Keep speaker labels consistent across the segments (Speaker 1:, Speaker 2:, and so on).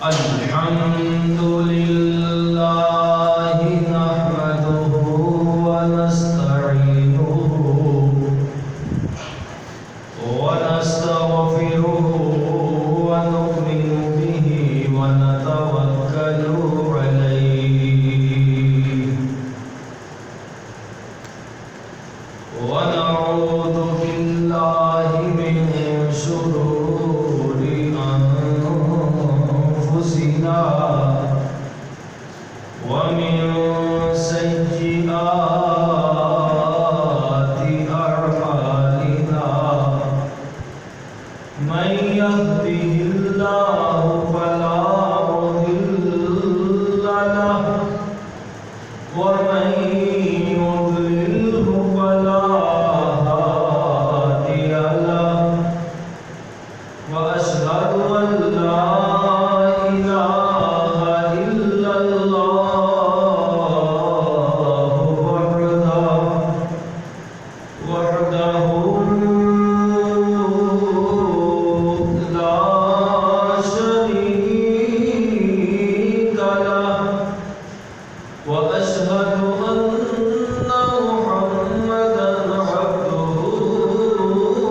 Speaker 1: الحمد لله نحمده ونستعينه ونستغفره ونؤمن به ونتوكل عليه ونعوذ بالله من شرور أنفسنا ومن سيئات أعمالنا من يهده الله فلا مضل له ومن يضلله فلا هادي له وأشهد أن لا إله إلا الله وحده لا شريك له وأشهد أن محمدا عبده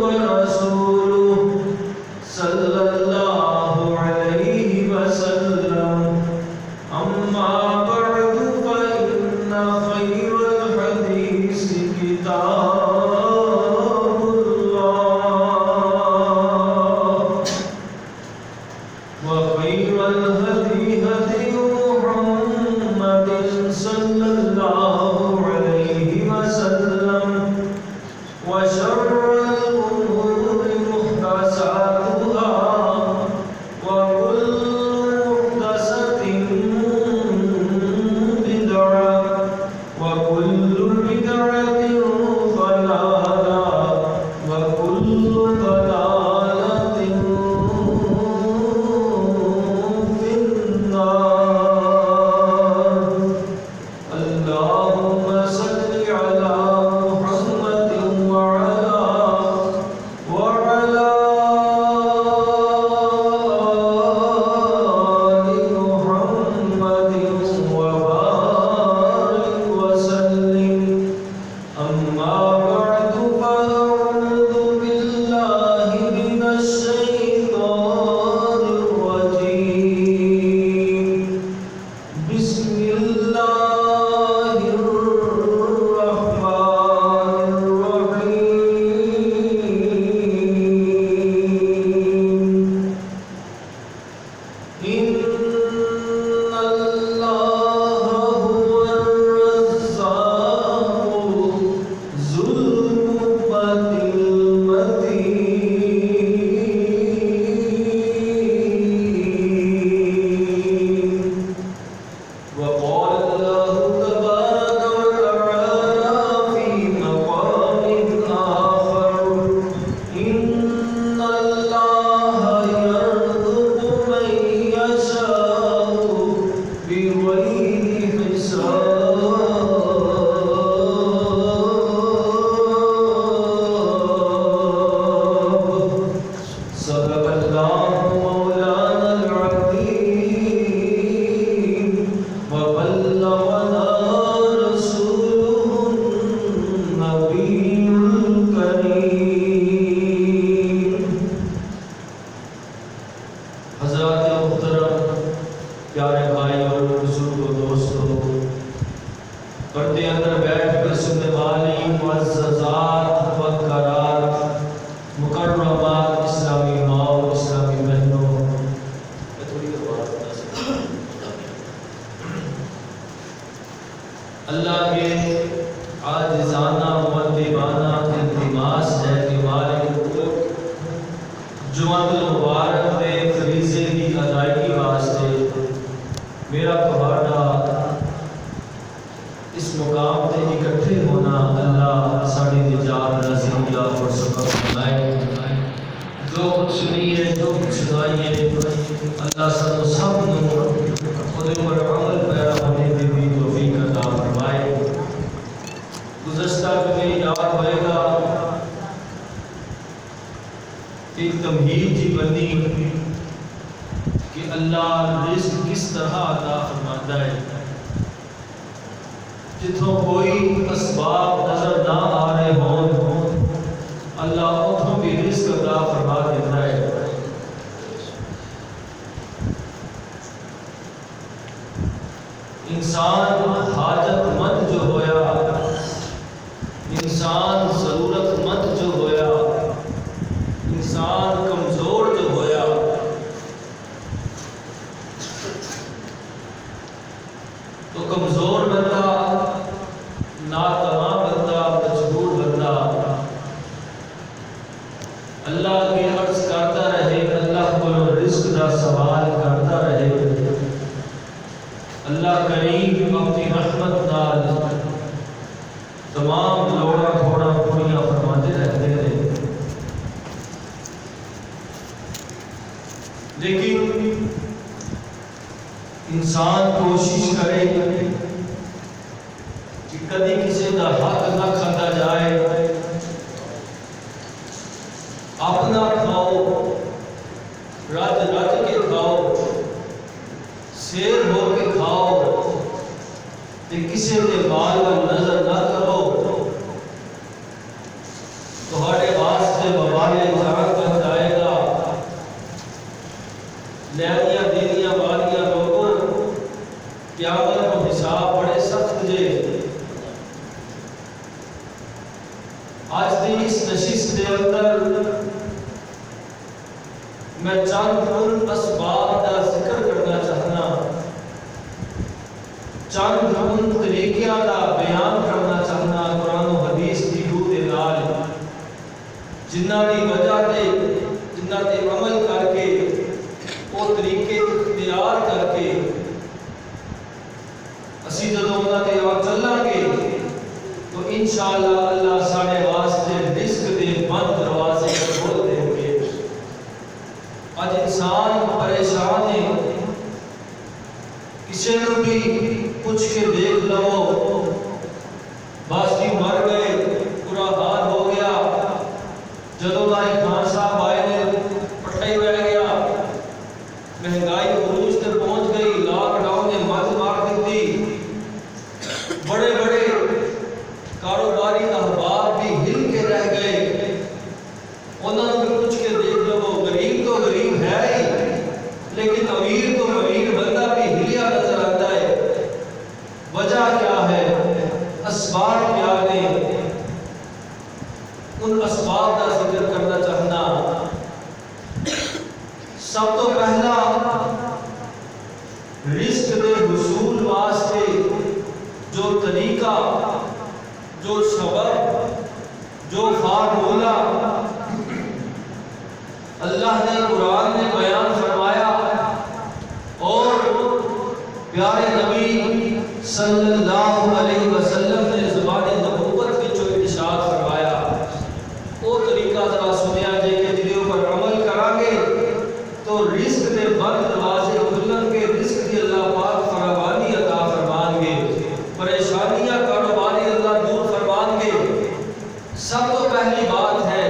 Speaker 1: ورسوله صلى الله عليه وسلم أما بعد فإن خير الحديث كتاب الله وخير الهدي هدي محمد صلى الله عليه وسلم وشر الأمور محدثاتها وكل محدثة بدعة وكل بدعة ضلالة وكل ضلالة في النار. اللهم صل على محمد وعلى آل محمد وبارك وسلم. أما بعد فأعوذ بالله من الشيطان الرجيم. بسم الله الرحمن الرحيم. إن الله هو الرزاق ذو القوة المتين. وقال الله تبارك وتعالى في مقام آخر: إن الله يرزق من يشاء بغير حساب. صدق الله مولانا العظيم وبلغنا رسوله النبي الكريم. حضرات محترم، پیارے بھائی اور بزرگوں، دوستوں، پردے اندر بیٹھ کر سننے والی معززات وقرات مکرمات اسلامی ماؤں، اسلامی بہنوں، اللہ کے عاجزانہ مؤدبانہ التماس ہے کہ مالک جمعہ المبارک میں فریضے کی ادائیگی واسطے میرا تہاڈا اس مقام تے اکٹھے ہونا اللہ ساڑی نجات نصیب اور سبب بنائے. جو کچھ سنی ہے، جو کچھ سنائی ہے، اللہ سانو سب نوں خود پر عمل پیرا ہونے کی بھی توفیق عطا فرمائے. گزشتہ میں یاد ہوئے گا ایک تمہید جی بنی کہ اللہ رزق کس طرح عطا فرماتا ہے۔ جتوں کوئی اسباب نظر نہ آ رہے ہوں اللہ اتوں بھی رزق عطا فرما دیتا ہے۔ انسان حاجت مند جو ہویا، انسان ضرورت مند جو ہویا، انسان کمزور جو ہویا، تو کمزور بندہ، ناتواں بندہ، مجبور بندہ اللہ کی عرض کرتا رہے، اللہ کو رزق کا سوال کرتا رہے۔ اللہ کریم اپنی رحمت نال تمام لوڑا تھوڑا پوریاں فرماتے رہتے ہیں، لیکن انسان کوشش کرے کہ کبھی کسی کا حق نہ کھاتا جائے، اپنا کھاؤ، رج رج کے کھاؤ، سیر ہو کے کھاؤ، تے کسی دے بال وال نظر نہ کرو، تہاڈے واسطے وبال جان بن جائے گا۔ لیاں دینیاں والیاں لوگوں، قیامت کو حساب بڑے سخت جے۔ آج دی اس نشست دے اندر میں چند ان اسباب کا ذکر کرنا چاہنا، چند ان طریقیاں کا بیان کرنا چاہنا قرآن و حدیث کی روح دے نال، جنہاں دی وجہ تے جنہاں تے عمل کر کے وہ طریقے اختیار کر کے اسی جدوں انہاں تے چلاں گے تو انشاءاللہ اللہ ساڈے واسطے رزق دے بند دروازے کھول دیں گے۔ آج انسان پریشان ہے، کسی نے بھی پوچھ کے دیکھ لو، باسی مر گئے، برا حال ہو گیا، جدوں ہمارے خان صاحب آئے نے پٹھائی رہ گیا، مہنگائی عروج تے پہنچ گئی، لاک ڈاؤن نے مت مار دیتی، بڑے بڑے کاروباری احباب بھی ہل کے رہ گئے، انہوں نے بھی پوچھ کے دیکھ لو، غریب تو غریب ہے ہی، لیکن امیر تو امیر بندہ بھی ہلیا نظر آتا ہے۔ وجہ کیا ہے؟ اسباب کیا ہیں؟ ان اسباب کا ذکر کرنا چاہنا۔ سب تو پہلا رزق کے حصول واسطے جو طریقہ، جو سبب، جو فارمولہ اللہ نے قرآن میں بیان فرمایا اور پیارے نبی صلی اللہ علیہ وسلم نے زبان نبوت کے جو ارشاد فرمایا، وہ طریقہ ذرا سنیا جائے کہ جدے اوپر عمل کریں گے تو رزق دے بند دروازے کھلن گے، رزق دی اللہ پاک فراوانی عطا فرمان گے، پریشانیاں کاروباری اللہ دور فرمان گے۔ سب تو پہلی بات ہے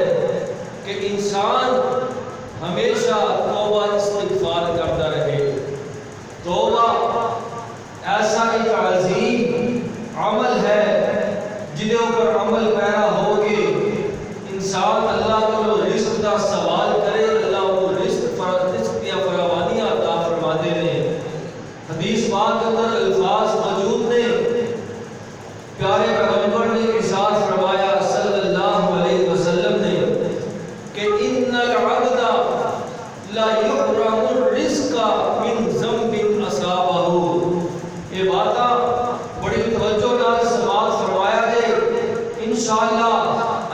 Speaker 1: کہ انسان ہمیشہ توبہ استغفار کرتا رہے۔ توبہ ایسا ایک عظیم عمل ہے جنہیں اوپر عمل پیرا ہوگے، انسان اللہ کو رزق کا سوال کرے، اللہ کو رزق یا فراوانیاں عطا فرما دے نے۔ حدیث پاک کے اندر الفاظ موجود نے، پیارے پیغمبر نے ارشاد فرمایا صلی اللہ علیہ وسلم نے کہ ان العبد لا یحرم الرزق من ذنب اصابہ۔ یہ باتاں بڑی توجہ نال سماعت فرمایا جائے، انشاءاللہ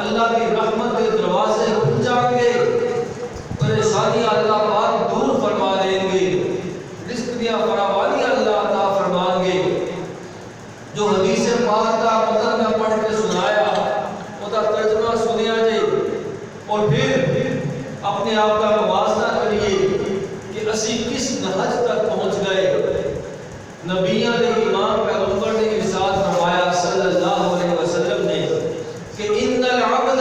Speaker 1: اللہ کی رحمت کے دروازے کھل جائیں گے، پریشانیاں اللہ پاک دور فرما دیں گے، رزق دیا فراوانی اللہ عطا فرمان گے۔ جو حدیث پاک کا مطلب میں پڑھ کے سنایا، وہ دا ترجمہ سنیا جائے اور پھر اپنے آپ کا موازنہ کریے کہ اسی کس نہج تک پہنچ گئے۔ نبیوں نے امام پیغمبر نے ارشاد فرمایا صلی اللہ علیہ وسلم نے کہ ان العبد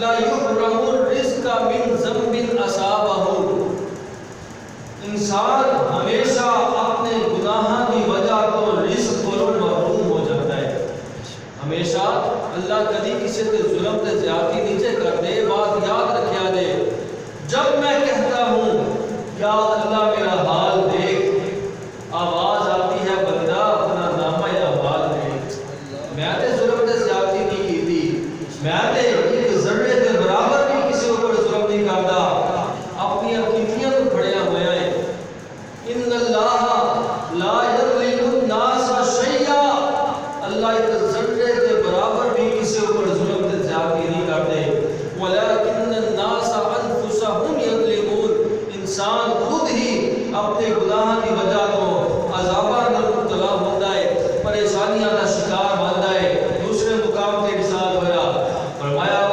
Speaker 1: لا یحرم الرزق من ذنب اصابہ۔ انسان ہمیشہ اپنے گناہوں کی وجہ تو رزق کو محروم ہو جاتا ہے. ہمیشہ اللہ کبھی کسی تے ظلم تے زیادتی نیچے کر دے. بات یاد رکھیا دے جب میں کہتا ہوں یا اللہ میرا حال دیکھ, آواز آتی ہے بندہ اپنا نامہ اعمال دیکھ. میں تے ظلم تے زیادتی نہیں کی تھی, میں تے ایک ذرے دے برابر بھی کسی اوپر ظلم نہیں کرتا. اپنی عقیدیاں تو پڑھیا ہوا ہے ان اللہ لا یظلم الناس شیئا. اللہ ایک ذرے دے برابر بھی کسی اوپر ظلم تے زیادتی نہیں کرتے. ولکن الناس انفسهم یظلمون. انسان خود ہی اپنے گناہ کی وجہ تو عذاباں میں مبتلا ہوتا ہے, پریشانیاں کا شکار بنتا ہے. دوسرے مقام کے ارشاد ہوا فرمایا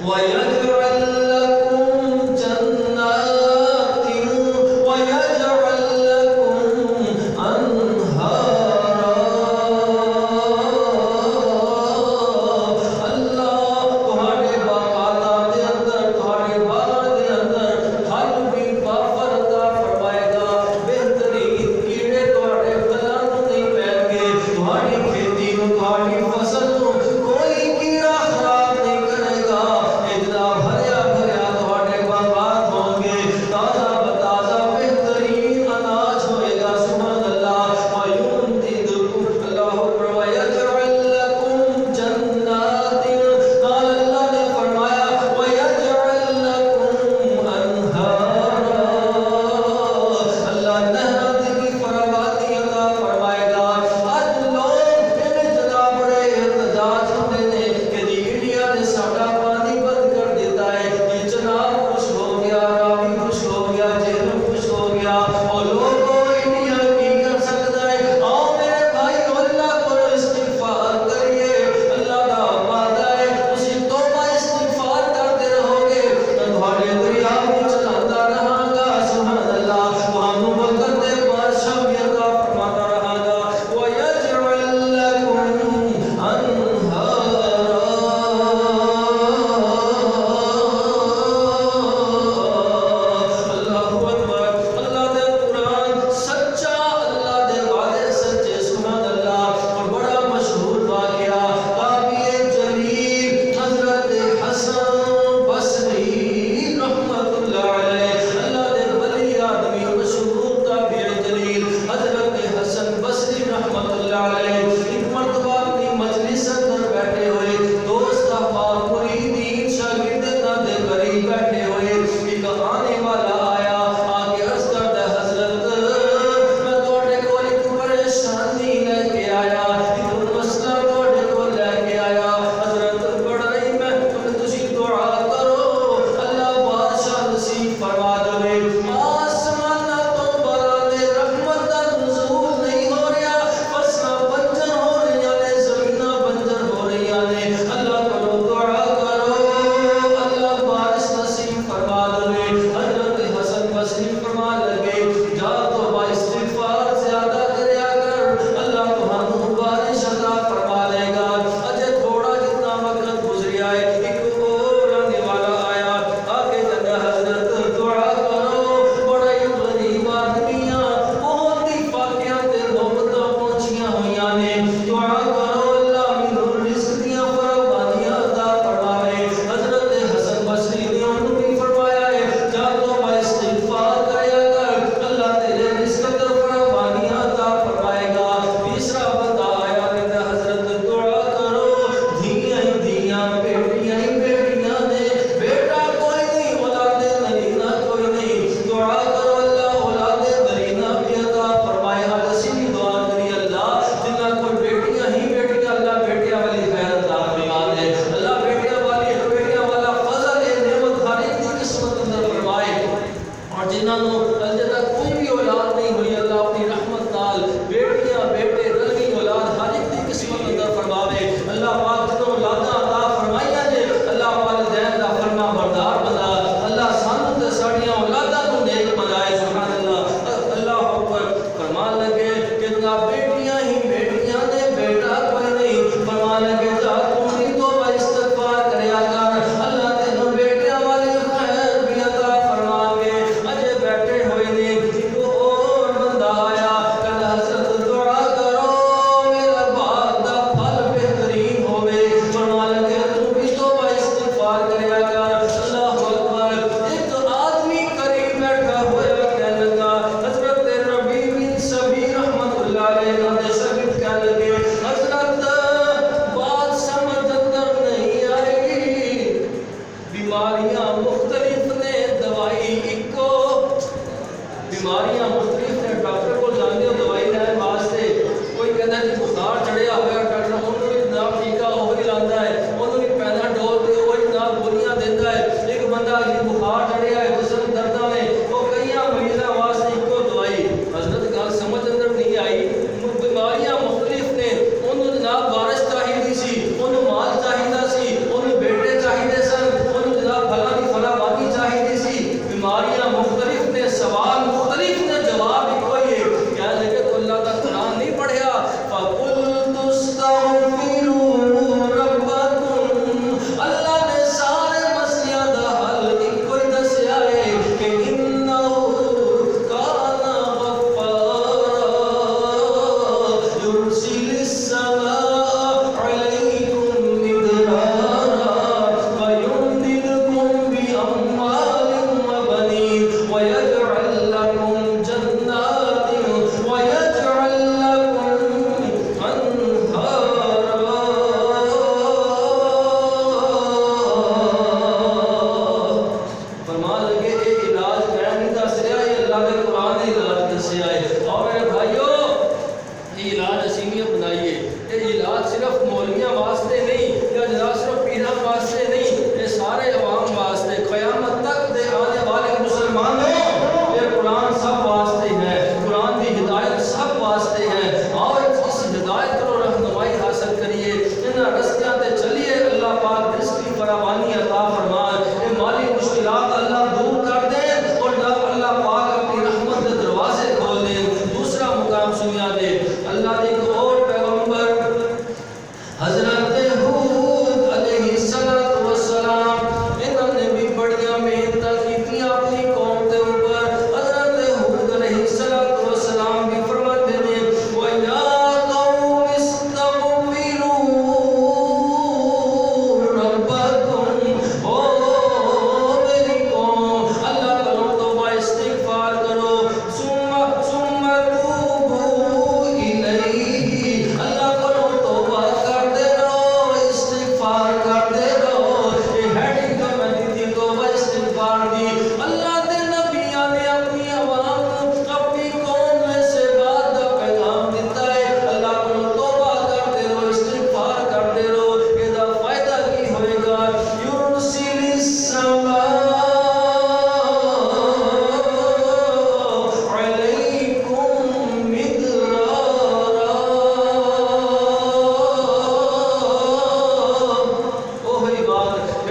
Speaker 1: وَيَجْعَلْ لَكُمْ جَنَّاتٍ وَيَجْعَلْ لَكُمْ أَنْهَارًا اللہ تمہارے باغات دے اندر تمہارے باغ دے اندر پھل بھی بافر عطا فرمائے گا بہترین کیڑے تمہارے پھلاں نوں نہیں پین گے تمہاری کھیتی نوں تمہاری فصل نوں کوئی کیڑا خراب نہیں کرے گا اتنا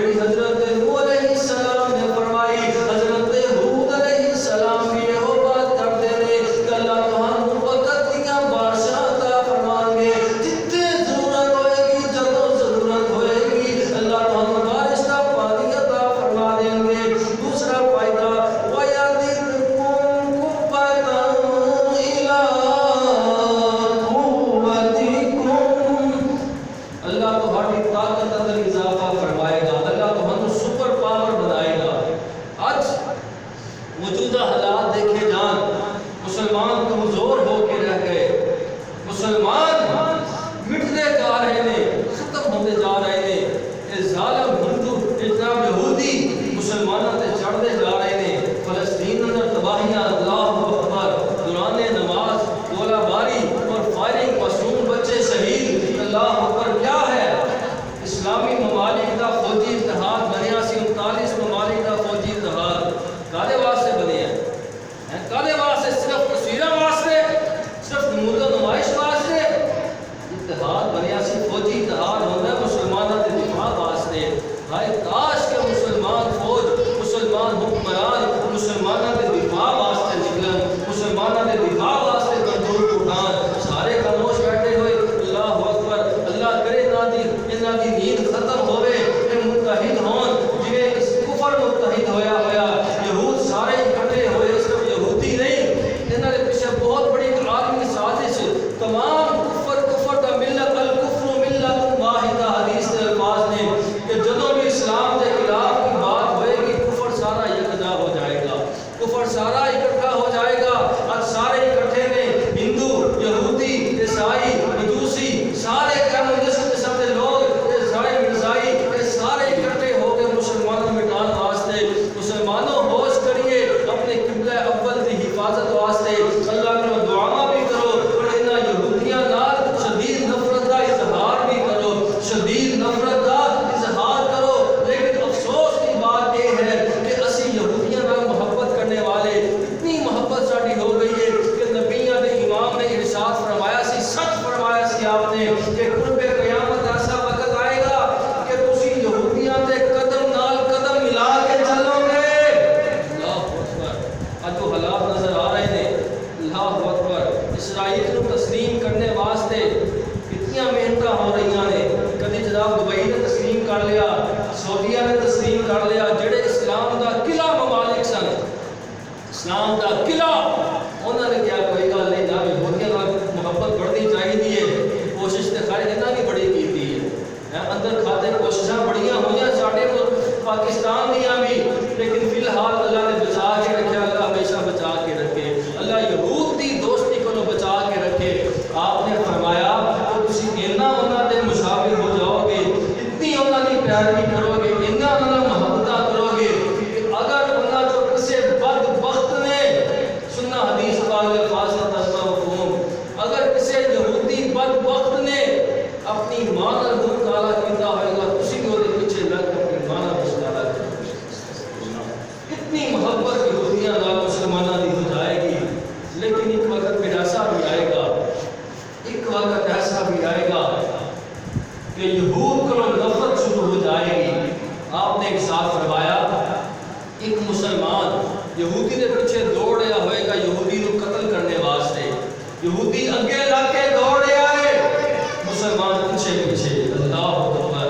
Speaker 1: جڑی حضرت نوح علیہ السلام نے فرمائی، حضرت ہود علیہ السلام بھی یہ بات کرتے رہے کہ اللہ تمہاروں وقت دیاں بارشاں عطا فرمان گے، جتنے ضرورت ہوئے گی، جدوں ضرورت ہوئے گی اللہ تمہاروں بارش کا پانی عطا فرما دیں گے۔ دوسرا فائدہ وَيَزِدْكُمْ قُوَّةً إِلَىٰ قُوَّتِكُمْ، اللہ تمہاری طاقت اندر اضافہ فرمائے گا، اللہ تمہیں سپر پاور بنائے گا۔ آج موجودہ حالات دیکھے جان، مسلمان کمزور ہو کے رہ گئے، مسلمان مٹتے جا رہے ہیں، ختم ہوتے جا رہے ہیں۔ یہ ظالم ہندو جناب یہودی مسلمانوں سے چڑھتے جا رہے ہیں، فلسطین اندر تباہیاں، اللہ اکبر، دوران نماز گولہ باری اور فائرنگ، معصوم بچے شہید، اللہ اکبر۔ کیا ہے اسلامی ممالک کا فوجی اتحاد بنیا سی، 39 ممالک کا فوجی اتحاد کالے واسطے بنے ہیں، کالے واسطے، صرف تصویروں واسطے، صرف نمود و نمائش واسطے اتحاد بنیا سی۔ فوجی اتحاد ہوتا ہے مسلمانوں کے دفاع واسطے۔ ہائے کاش کے مسلمان فوج، مسلمان حکمران مسلمانوں کے دفاع واسطے نکلن، مسلمانوں کے دفاع واسطے بندوق اٹھان، سارے خاموش بیٹھے ہوئے، اللہ اکبر۔ اللہ کرے انہاں دی نیند ختم ہوئے، یہ متحد ہون، جنہیں اس کفر متحد ہویا یہود سارے اکٹھے ہوئے، صرف یہودی نہیں، انہاں کے پیچھے بہت بڑی عالمی سازش، تمام کفر کا ملت، الکفر ملت واحدہ، حدیث کے الفاظ نے کہ جدوں بھی اسلام کے خلاف کی بات ہوئے گی کفر سارا یکجا ہو جائے گا، کفر سارا اکٹھا ہو جائے گا۔ آج سارے اکٹھے میں ہندو، یہودی، عیسائی، مجوسی، سارے قسم کے لوگ، عیسائی، مرزائی، یہ سارے اکٹھے ہو کے مسلمانوں مٹان واسطے۔ مسلمانوں ہوش کریے، اپنے قبلہ اول کی حفاظت واسطے اللہ کو دعا بھی کرو، اور انہاں یہودیاں نال شدید نفرت کا اظہار بھی کرو، شدید نفرت کا اظہار کرو۔ لیکن افسوس کی بات یہ ہے کہ اسی یہودیاں نال محبت کرنے والے، اتنی محبت ساڈی ہو گئی ہے کہ نبیوں کے امام نے ارشاد فرمایا سی، سچ فرمایا سی آپ نے کہ قرب قیامت ایسا وقت آئے گا کہ تسی یہودیاں دے قدم نال قدم ملا کے چلو گے۔ اللہ اکبر۔ آج جو حالات نظر آ رہے ہیں، اللہ اکبر، اسرائیل کو تسلیم کرنے واسطے کتنی محنت ہو رہی ہیں۔ کبھی جناب دبئی نے تسلیم کر لیا، سعودیہ نے تسلیم کر لیا، جڑے اسلام کا قلعہ ممالک سن، اسلام کا قلعہ، انہوں نے کیا کوئی گل نہیں، نہ یہودیاں نال محبت بڑھنی چاہیے، کوشش تو خیر انہوں نے بڑی کی ہے، اندر کھاتے کوششاں بڑیاں ہوئی ساڈے پاکستان دیا بھی، لیکن فی الحال اللہ نے بچا کے رکھے، اللہ ہمیشہ بچا کے رکھے، اللہ یہود کی دوستی کو بچا کے رکھے۔ آپ نے فرمایا کہ تسی اتنا انہوں کے مشابہ ہو جاؤ گے، اتنی انہوں کی پیروی کرو گے، اتنا انہوں محبت کرو گے کہ اگر انہوں کو کسی بدبخت نے سننا حدیث پاک الفاظ مفہوم، اگر کسی یہودی بدبخت نے اپنی ماں کا منہ کالا کیتا ہوئے گا، اسی کو دے پیچھے لگ کر اپنی ماں کا منہ کالا کرنا۔ اتنی محبت یہودیاں نال مسلمانوں کی ہو جائے گی، لیکن ایک وقت پھر ایسا بھی آئے گا، ایک وقت ایسا بھی آئے گا کہ یہود کو نفرت شروع ہو جائے گی۔ آپ نے ایک ساتھ فرمایا، ایک مسلمان یہودی کے پیچھے دوڑ رہا ہوئے گا یہودی کو قتل کرنے واسطے، یہودی اگے لگ کے دوڑ رہا ہے، مسلمان پیچھے پیچھے، اللہ اکبر۔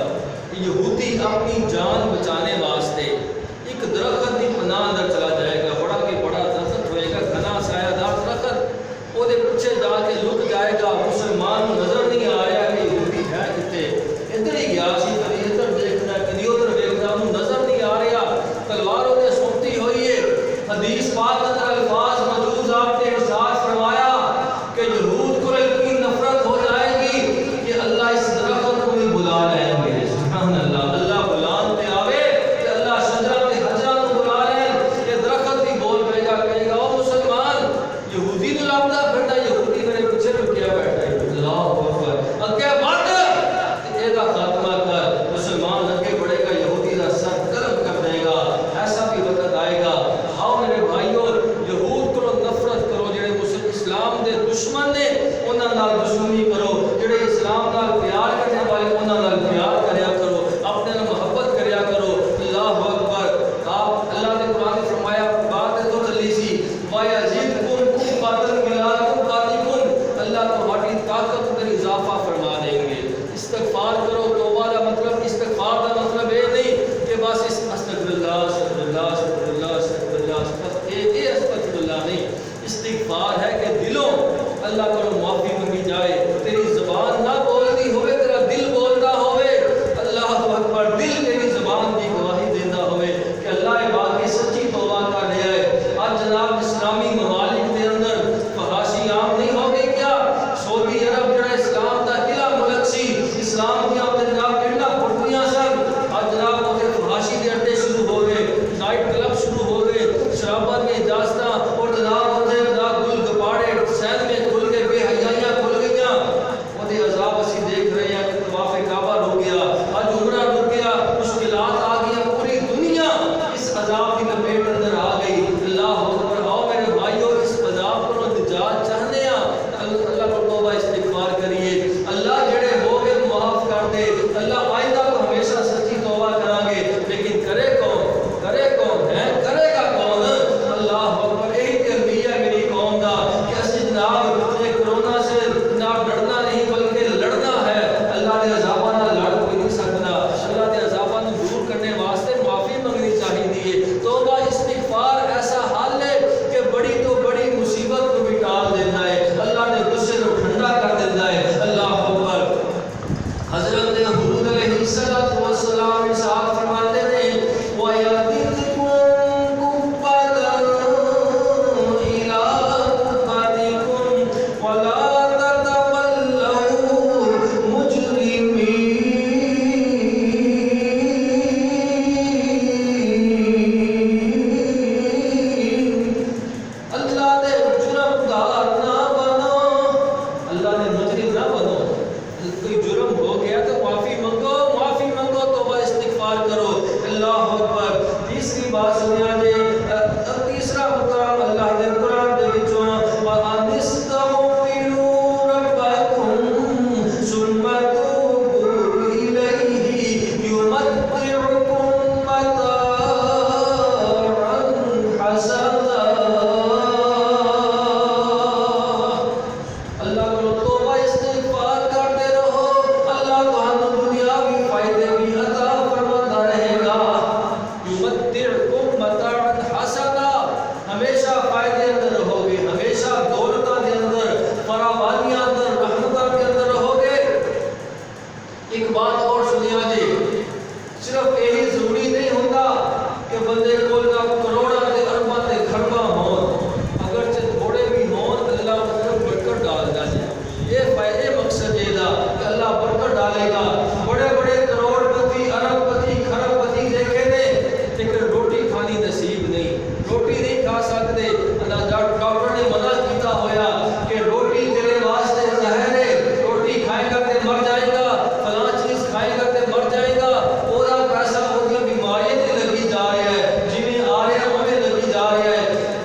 Speaker 1: یہودی اپنی جان بچانے واسطے ایک درخت کی پناہ اندر چلا جائے گا، بڑا کہ بڑا درخت ہوئے گا، گھنا سایہ دار درخت، وہ پیچھے جا کے لک جائے گا، مسلمان نظر نہیں آ رہا کہ یہودی ہے کتنے، ادھر ہی گیا سی، کدی ادھر دیکھنا کدی ادھر دیکھنا، انہوں نظر نہیں آ رہا، تلواروں نے سونتی ہوئی ہے۔ حدیث پاک اندر الفاظ موجود، آپ نے ارشاد فرمایا کہ یہود کو اتنی نفرت ہو جائے گی کہ اللہ اس درخت کو بھی بلا لیں گے، سبحان اللہ، اللہ بلان پہ آوے کہ اللہ شجرہ کے حجرہ کو بلا لیں، یہ درخت بھی بول پہ جا کہے گا، او مسلمان یہودی نے لابدہ پھرتا، یہودی میرے پیچھے رکیا بیٹھا ہے، اللہ اکبر۔ صرف یہی ضروری نہیں ہوتا کہ بندے کو کروڑا تے ارباں تے کھرباں ہون، اگرچہ تھوڑے بھی ہون اللہ اس میں برکت ڈال جائے. یہ مقصد یہ دا کہ اللہ برکت ڈالے گا. بڑے بڑے کروڑ پتی، ارب پتی، کھرب پتی دیکھے نے لیکن روٹی کھانی نصیب نہیں، روٹی نہیں کھا سکتے. ڈاکٹر نے منع کیتا ہویا کہ روٹی تیرے واسطے زہر ہے، روٹی کھائے گا تے مر جائے گا، فلاں چیز کھائے گا تے مر جائے گا. پورا پیسہ وہ بیماری تے لگی جا رہا ہے، جنہیں آ رہا ہے ہمیں لگی جا رہا ہے.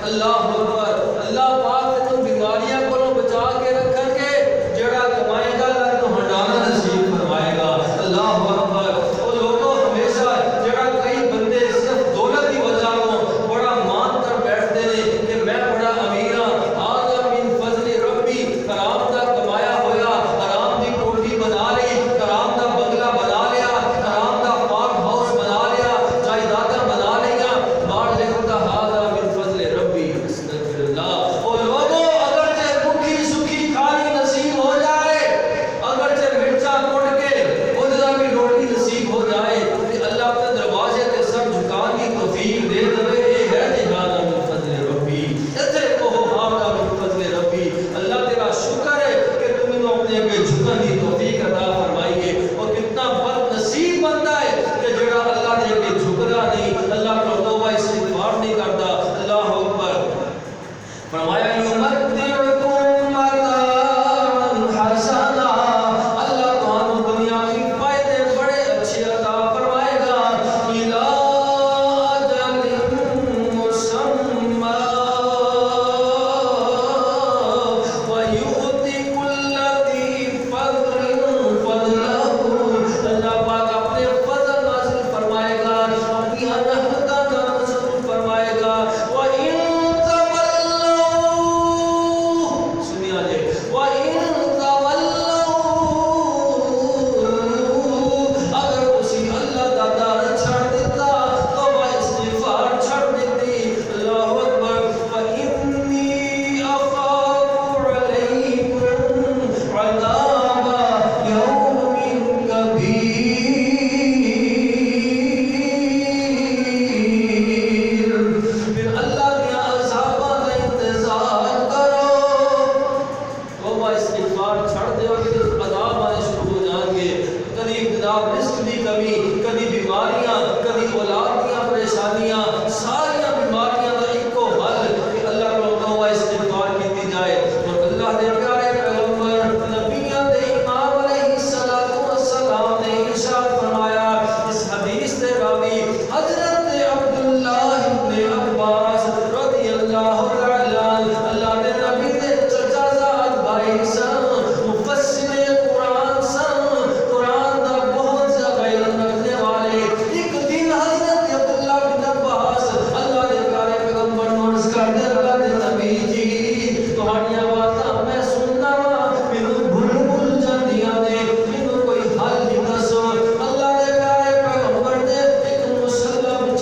Speaker 1: اللہ اکبر. اللہ پاک تم بیماریاں کو بچا کے رکھن کے جڑا کمائے گا اللہ تو ہنڈانا نصیب فرمائے گا. اللہ اکبر. وہ لوگوں ہمیشہ جڑا کئی بندے صرف دولت کی وجہ کو بڑا مان کر بیٹھتے ہیں کہ میں بڑا امیر ہاں، آدھا من فضل ربی، حرام دا کمایا ہویا، حرام دی کوٹھی بنا لی، حرام دا بنگلہ بنا لیا، حرام دا فارم ہاؤس بنا لیا، جائیداداں بنا لیا، باہر لکھتا آدھا من فضل ربی. استغفر اللہ. وہ لوگوں اگرچہ بھوکی سکھی کھانی نصیب ہو جائے، اگرچہ مرچا کوٹ کے ادھر بھی روٹی نصیب ہو جائے کہ اللہ اپنے دروازے کے سر جھکان کی توفیق دے دے. یہ ہے جہانا من فضل ربی. اتنے کو ہانا من فضل ربی. اللہ تیرا شکر ہے کہ تم انہوں اپنے کے جھکن کی توفیق عطا فرمائیے. اور کتنا بد نصیب بنتا ہے کہ جڑا اللہ نے کے جھکنا نہیں، اللہ کو توبہ استغفار نہیں کرتا. اللہ اکبر. فرمایا یمتعکم متاعا حسنا، اللہ تمہیں دنیا کی فائدے بڑے اچھے عطا فرمائے گا. الی اجل مسمى ویؤتی کل ذی فضل فضلہ. اللہ پاک اپنے فضل نازل فرمائے گا، اپنی رحمت نازل فرمائے گا. وَإِن تَوَلَّوْا، سنیا جے، وَإِن تَوَلَّوْا، اگر اسی اللہ کا دار چھڑ دیتا توبہ استغفار چھڑ دیتی. اللہ اکبر. فَإِنِّي أَخَافُ عَلَيْكُمْ عَذَابَ يَوْمٍ كَبِيرٍ. پھر اللہ کے عذاباں کا انتظار کرو. توبہ استغفار چھڑ دیو گے تو عذاب آنے شروع ہو جائیں گے. کبھی جناب رزق کی کمی، کبھی بیماریاں، کبھی اولاد کی پریشانیاں، ساری بیماریاں کا ایک حل کہ اللہ کو توبہ استغفار کی جائے. اور اللہ دے پیارے پیغمبر نبیوں دے امام علیہ الصلوۃ والسلام نے ارشاد فرمایا، اس حدیث دے راوی حضرت عبداللہ ابن عباس رضی اللہ تعالی عنہ، اللہ دے نبی دے چچا زاد بھائی سن، مفسر قرآن سن، قرآن دا بہت زیادہ علم رکھنے والے. ایک دن حضرت عبداللہ بن عباس اللہ دے پیارے پیغمبر نوز کر دے، اللہ دے نبی جی تہاڈیاں باتاں میں سننا وا، مینوں بھول جاندیاں نے، مینوں کوئی حل نہیں دسو. اللہ دے پیارے پیغمبر نے ایک مسلم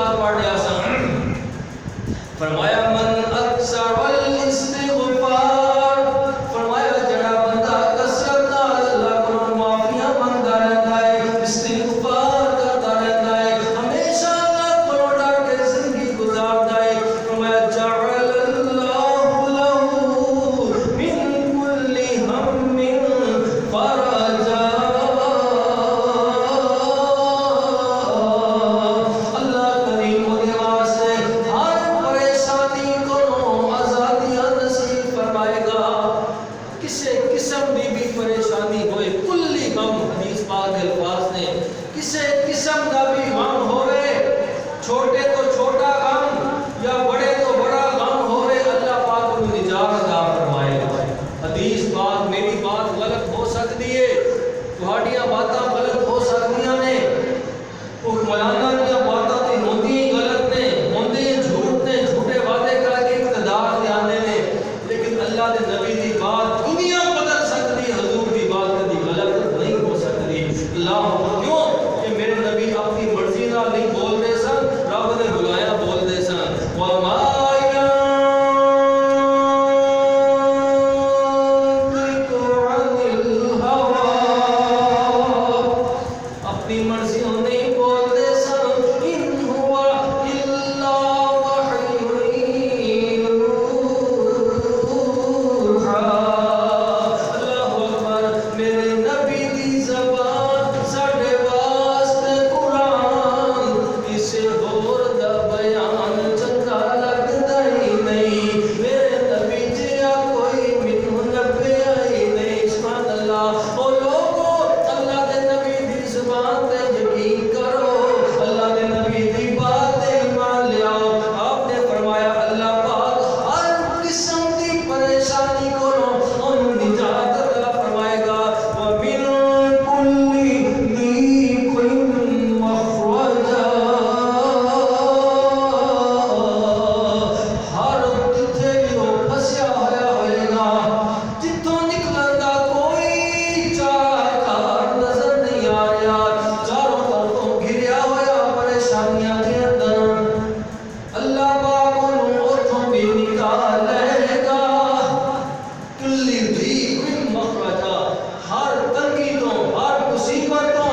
Speaker 1: اللہ پڑھ لیا سن فرمایا من اکثر الاستغفار فرمایا جڑا بندہ کثرت نال اللہ کو معافیاں منگدا رہندا ہے استغفار کرتا رہندا ہے ہمیشہ اللہ کو ڈر کے زندگی گزاردا ہے فرمایا جعل اللہ لہ من کل ہم فرجا اللہ کریم دے واسطے ہر پریشانی کو آزادیاں نصیب فرمائے گا کسے قسم دی بھی پریشانی ہوئے کلی غم حدیث پاک کے الفاظ نے کسے قسم کا بھی غم ہوئے چھوٹے تو چھوٹا غم یا بڑے تو بڑا غم ہوئے اللہ پاک کو نجات عطا فرمائے گا حدیث پاک میری بات غلط ہو سکتی ہے تہاڈیاں باتاں غلط ہو سکتیاں نے حکمراناں دیاں باتاں تے ہوندی غلط نے ہوندی جھوٹ نے جھوٹے وعدے کر کے اقتدار تے آندے نے لیکن اللہ دے نبی دی بات دنیا بدل سکتی حضور دی بات کبھی غلط نہیں ہو سکتی اللہ کیوں کہ میرے نبی اپنی مرضی نال نہیں بولدے سن رب نے بلایا بولدے سن وما اپنی مرضی نہیں بولتے سن ان ہوا الا وحی یوحا اللہ اکبر میرے نبی دی زبان ساڈے واسطے قرآن کسے ہور دا بیان چنگا لگدا ہی نہیں میرے نبی جیا کوئی مینوں نبیا ہی نہیں سبحان اللہ او لوگو اللہ دے نبی دی زبان تے یقین کرو اللہ دے نبی دی بات تے ایمان لے آؤ آپ نے فرمایا اللہ پاک ہر قسم دی پریشانی کو ان نجات عطا فرمائے گا ومن کل ضیق مخرجا ہر جتھے بھی وہ پھسیا ہویا ہوئے گا جتوں نکلن دا کوئی چارہ کار نظر نہیں آ رہا چاروں طرفوں گھریا ہویا پریشانیاں کے اندر اللہ پاک انہوں اتھوں بھی نکال لے گا کلی ضیق مخرجا ہر تنگی تو ہر مصیبت تو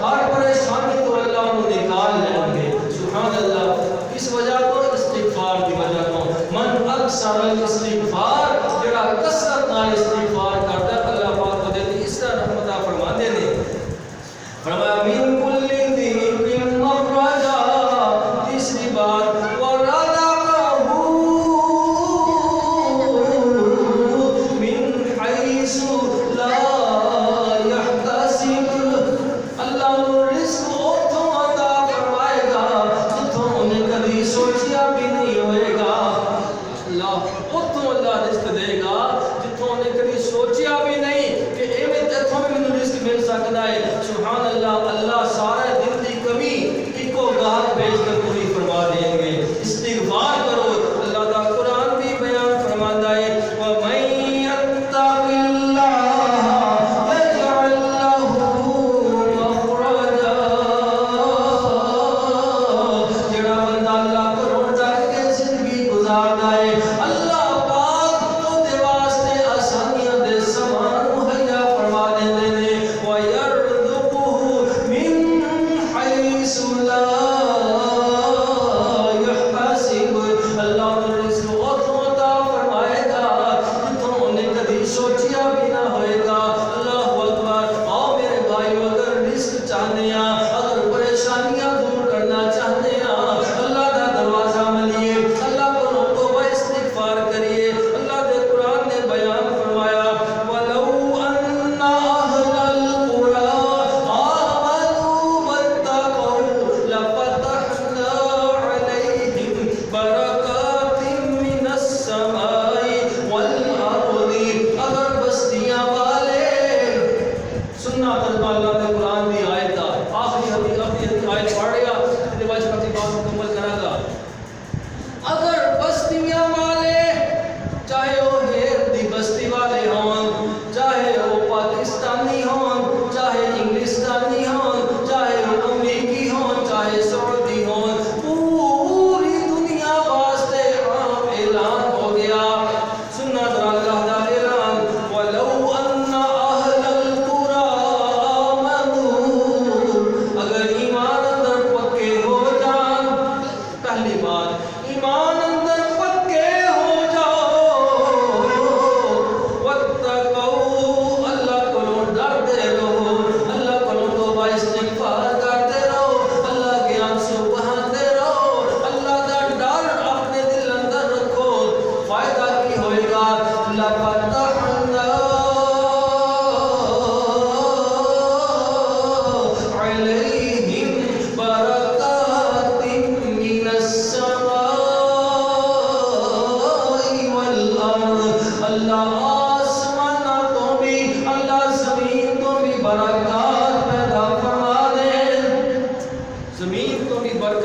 Speaker 1: ہر پریشانی تو اللہ انہوں نکال لیں گے سبحان اللہ اس وجہ تو استغفار کی وجہ تو من اکثر الاستغفار جڑا کثرت نال استغفار کرتا ہے اللہ پاک کو دیتی اس طرح رحمتہ فرماتے نے فرمایا من کل ضیق مخرجا تیسری بات وَرَزَقَهُ من حیث لا يحتسب اللہ نو رزق اتھوں عطا فرمائے گا جتھوں انہیں کبھی سوچیا بھی نہیں ہوئے گا اللہ اتھوں اللہ رزق دے گا جتھوں انہیں کبھی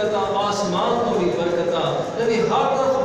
Speaker 1: برکتاں، آسمان تو بھی برکتاں، یعنی ہر طرف